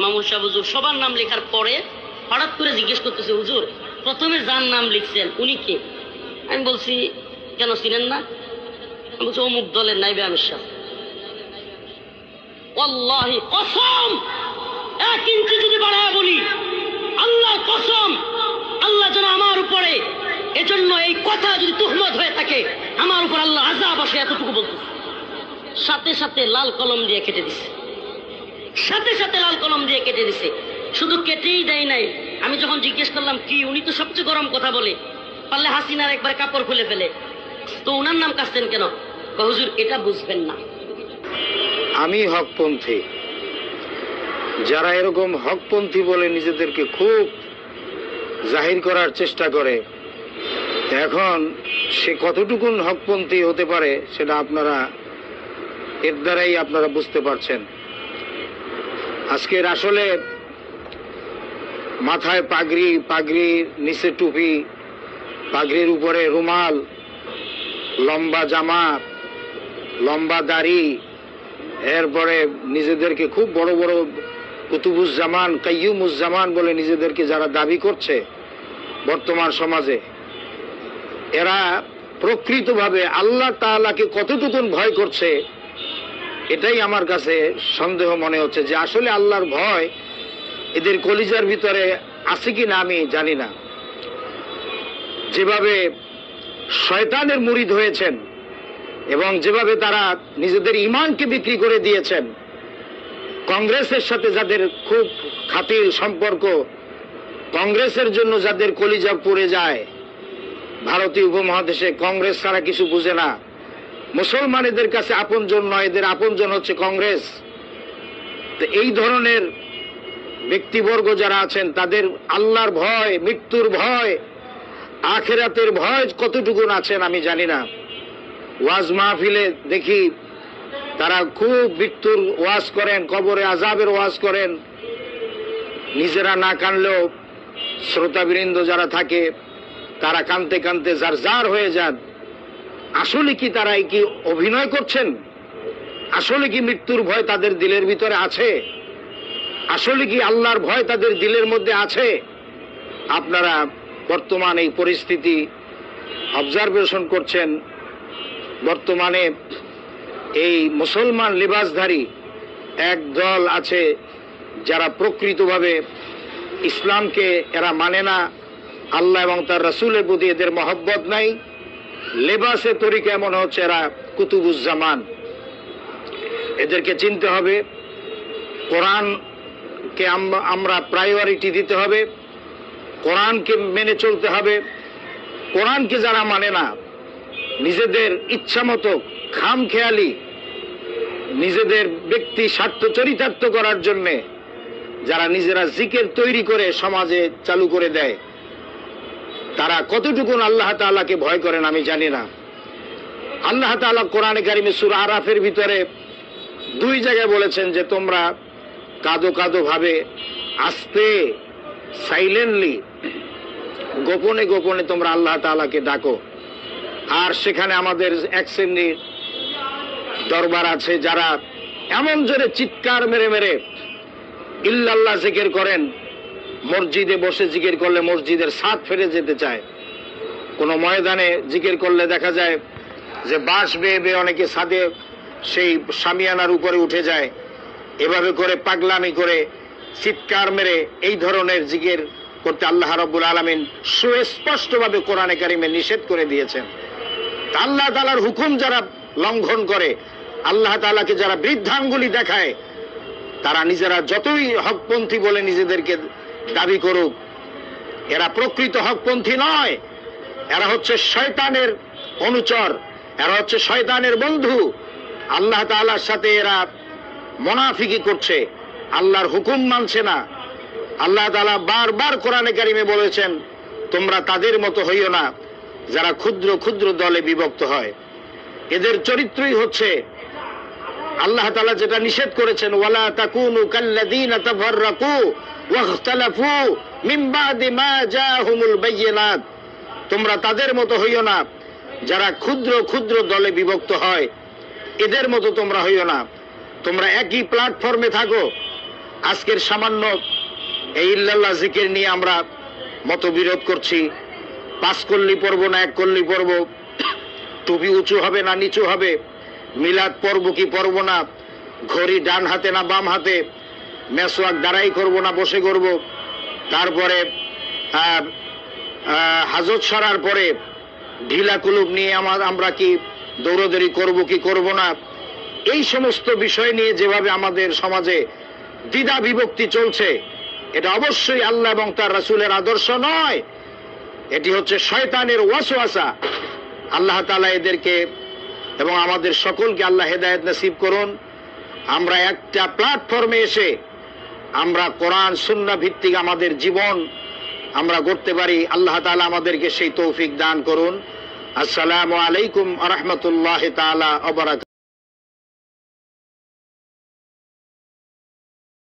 মামুন সাহেব হুজুর সবার নাম লেখার পরে হঠাৎ করে জিজ্ঞেস করতেছে, হুজুর প্রথমে যার নাম লিখছেন উনি কে? আমি বলছি, কেন চিনেন না? আমি বলছি, অমুক দলের নাইবে আমির সাহেব। ওয়াল্লাহি কসম, 1 ইঞ্চি যদি বাড়ায় বলি, আল্লাহর কসম, আল্লাহ যেন আমার উপরে এজন্য এই কথা যদি তুহমত হয়ে থাকে, আমার উপর আল্লাহ আযাব আসে, এতটুকু বলতে। সাথে সাথে লাল কলম দিয়ে কেটে দিছে, সাথে সাথে লাল কলম দিয়ে কেটে দিছে। শুধু কেটেই দেয় নাই, আমি যখন জিজ্ঞেস করলাম কি, উনি তো সবচেয়ে গরম কথা বলে, পারলে হাসিনার একবার কাপড় খুলে ফেলে, তো উনার নাম কাটছেন কেন? হুজুর এটা বুঝবেন না। আমি হকপন্থী, যারা এরকম হকপন্থী বলে নিজেদেরকে খুব জাহির করার চেষ্টা করে, এখন সে কতটুকুন হকপন্থী হতে পারে সেটা আপনারা এর দ্বারাই আপনারা বুঝতে পারছেন। আজকের আসলে মাথায় পাগড়ি, পাগড়ির নিচে টুপি, পাগড়ির উপরে রুমাল, লম্বা জামা, লম্বা দাড়ি, এরপরে নিজেদেরকে খুব বড় বড় কুতুবুজ্জামান, কাইয়ুমুজ্জামান বলে নিজেদেরকে যারা দাবি করছে বর্তমান সমাজে, এরা প্রকৃতভাবে আল্লাহ তাআলাকে কতটুকুন ভয় করছে এটাই আমার কাছে সন্দেহ মনে হচ্ছে, যে আসলে আল্লাহর ভয় এদের কলিজার ভিতরে আছে কিনা আমি জানি না। যেভাবে শয়তানের মুরিদ হয়েছেন এবং যেভাবে তারা নিজেদের ঈমানকে বিক্রি করে দিয়েছেন, কংগ্রেসের সাথে যাদের খুব খাতির সম্পর্ক, কংগ্রেসের জন্য যাদের কলিজা পুড়ে যায়, ভারতীয় উপমহাদেশে কংগ্রেস ছাড়া কিছু বুঝে না, মুসলমানদের কাছে আপনজন নয়, এদের আপনজন হচ্ছে কংগ্রেস। তো এই ধরনের ব্যক্তিবর্গ যারা আছেন, তাদের আল্লাহর ভয়, মৃত্যুর ভয়, আখিরাতের ভয় কতটুকুন আছেন আমি জানি না। ওয়াজ মাহফিলে দেখি তারা খুব মৃত্যুর ওয়াজ করেন, কবরে আযাবের ওয়াজ করেন, নিজেরা না কানলেও শ্রোতাবৃন্দ যারা থাকে তারা কানতে কানতে জারজার হয়ে যান। আসলে কি তারা কি অভিনয় করছেন? আসলে কি মৃত্যুর ভয় তাদের দিলের ভিতরে আছে? আসলে কি আল্লাহর ভয় তাদের দিলের মধ্যে আছে? আপনারা বর্তমান এই পরিস্থিতি অবজারভেশন করছেন। বর্তমানে এই মুসলমান লিবাসধারী এক দল আছে যারা প্রকৃতভাবে ইসলামকে এরা মানে না, আল্লাহ এবং তার রাসূলের প্রতি এদের মহব্বত নাই, লেবাসে তরিকা এমন হচ্ছে এরা কুতুবুজ্জামান। এদেরকে চিনতে হবে, কোরআনকে আমরা প্রায়োরিটি দিতে হবে, কোরআনকে মেনে চলতে হবে। কোরআনকে যারা মানে না, নিজেদের ইচ্ছা মতো খামখেয়ালি নিজেদের ব্যক্তি স্বার্থ চরিতার্থ করার জন্য যারা নিজেরা জিকির তৈরি করে সমাজে চালু করে দেয়, তারা কতটুকুন আল্লাহ তাআলাকে ভয় করেন আমি জানি না। আল্লাহ তাআলা কোরআনে কারিমে সূরা আরাফের ভিতরে 2 জায়গায় বলেছেন যে তোমরা কাঁদো কাঁদো ভাবে, আস্তে, সাইলেন্টলি, গোপনে গোপনে তোমরা আল্লাহ তাআলাকে ডাকো। আর সেখানে আমাদের এক শ্রেণীর দরবার আছে যারা এমন জোরে চিৎকার মেরে মেরে ইল্লাল্লাহ জিকির করেন, মসজিদে বসে জিকির করলে মসজিদের ছাদ ফেটে যেতে চায়। কোন ময়দানে জিকির করলে দেখা যায় যে বাঁশ বেয়ে বেয়ে অনেকে ছাদে সেই শামিয়ানার উপরে উঠে যায়। এভাবে করে পাগলামি করে চিৎকার মেরে এই ধরনের জিকির করতে আল্লাহ রাব্বুল আলামিন সুস্পষ্টভাবে কোরআনে কারিমে নিষেধ করে দিয়েছেন। আল্লাহ তাআলার হুকুম যারা লঙ্ঘন করে, আল্লাহ তাআলাকে যারা বৃদ্ধাঙ্গুলি দেখায়, তারা নিজেরা যতই হকপন্থী বলে নিজেদেরকে দাবি করুক, এরা প্রকৃত হকপন্থী নয়, এরা হচ্ছে শয়তানের অনুচর, এরা হচ্ছে শয়তানের বন্ধু। আল্লাহ তাআলার সাথে এরা মুনাফিকি করছে, আল্লাহর হুকুম মানছে না। আল্লাহ তাআলা বারবার কোরআনে কারিমে বলেছেন তোমরা তাদের মতো হইও না যারা ক্ষুদ্র ক্ষুদ্র দলে বিভক্ত হয়। এদের চরিত্রই হচ্ছে আল্লাহ তাআলা যেটা নিষেধ করেছেন, ওয়ালা তাকুনু কাল্লাযীনা তাফাররাকু ওয়াখতালাফু মিন বাদি মা জাআহুমুল বায়িনাত। তোমরা তাদের মতো হইও না যারা ক্ষুদ্র ক্ষুদ্র দলে বিভক্ত হয়, এদের মতো তোমরা হইও না। তোমরা একই প্ল্যাটফর্মে থাকো, আজকের সামান্য এই ইল্লাল্লাহ জিকির নিয়ে আমরা মতবিরোধ করছি। 5 কল্লি পড়ব না 1 কল্লি পড়ব, টুপি উঁচু হবে না নিচু হবে, মিলাদ পড়ব কি পড়ব না, ঘড়ি ডান হাতে না বাম হাতে, মেসওয়াক দাঁড়াই করব না বসে করব, তারপরে হাজত সরার পরে ঢিলা কুলুপ নিয়ে আমরা কি দৌড়দৌড়ি করব কি করব না, এই সমস্ত বিষয় নিয়ে যেভাবে আমাদের সমাজে দ্বিধা বিভক্তি চলছে, এটা অবশ্যই আল্লাহ এবং তার রাসূলের আদর্শ নয়, এটি হচ্ছে শয়তানের ওয়াসওয়াসা। আল্লাহ তাআলা এদেরকে এবং আমাদের সকলকে আল্লাহ হেদায়েত নসিব করুন। আমরা একটা প্ল্যাটফর্মে এসে আমরা কোরআন সুন্নাহ ভিত্তিক আমাদের জীবন আমরা করতে পারি। আল্লাহ তাআলা আমাদেরকে সেই তৌফিক দান করুন। আসসালামু আলাইকুম ওয়া রাহমাতুল্লাহি তাআলা ওয়া বারাকাতুহু।